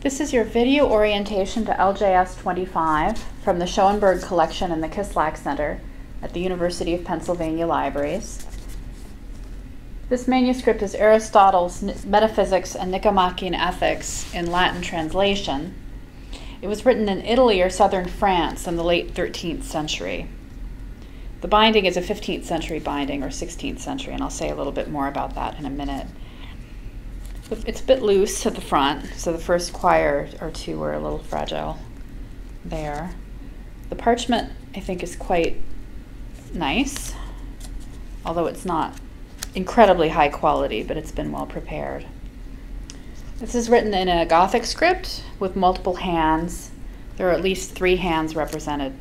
This is your video orientation to LJS 25 from the Schoenberg collection in the Kislak Center at the University of Pennsylvania Libraries. This manuscript is Aristotle's Metaphysics and Nicomachean Ethics in Latin translation. It was written in Italy or southern France in the late 13th century. The binding is a 15th century binding or 16th century, and I'll say a little bit more about that in a minute. It's a bit loose at the front, so the first quire or two are a little fragile there. The parchment, I think, is quite nice, although it's not incredibly high quality, but it's been well prepared. This is written in a Gothic script with multiple hands. There are at least 3 hands represented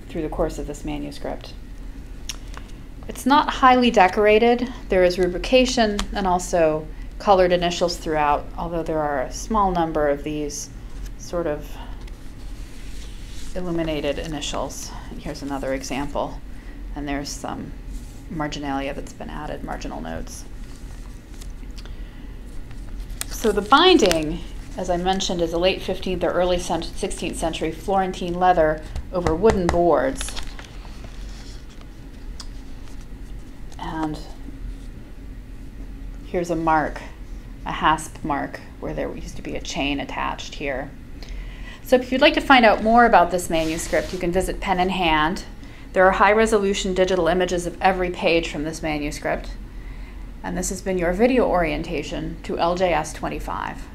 through the course of this manuscript. It's not highly decorated. There is rubrication and also colored initials throughout, although there are a small number of these sort of illuminated initials. Here's another example, and there's some marginalia that's been added, marginal notes. So the binding, as I mentioned, is a late 15th or early 16th century Florentine leather over wooden boards. And here's a mark, a hasp mark, where there used to be a chain attached here. So if you'd like to find out more about this manuscript, you can visit Penn in Hand. There are high-resolution digital images of every page from this manuscript. And this has been your video orientation to LJS 25.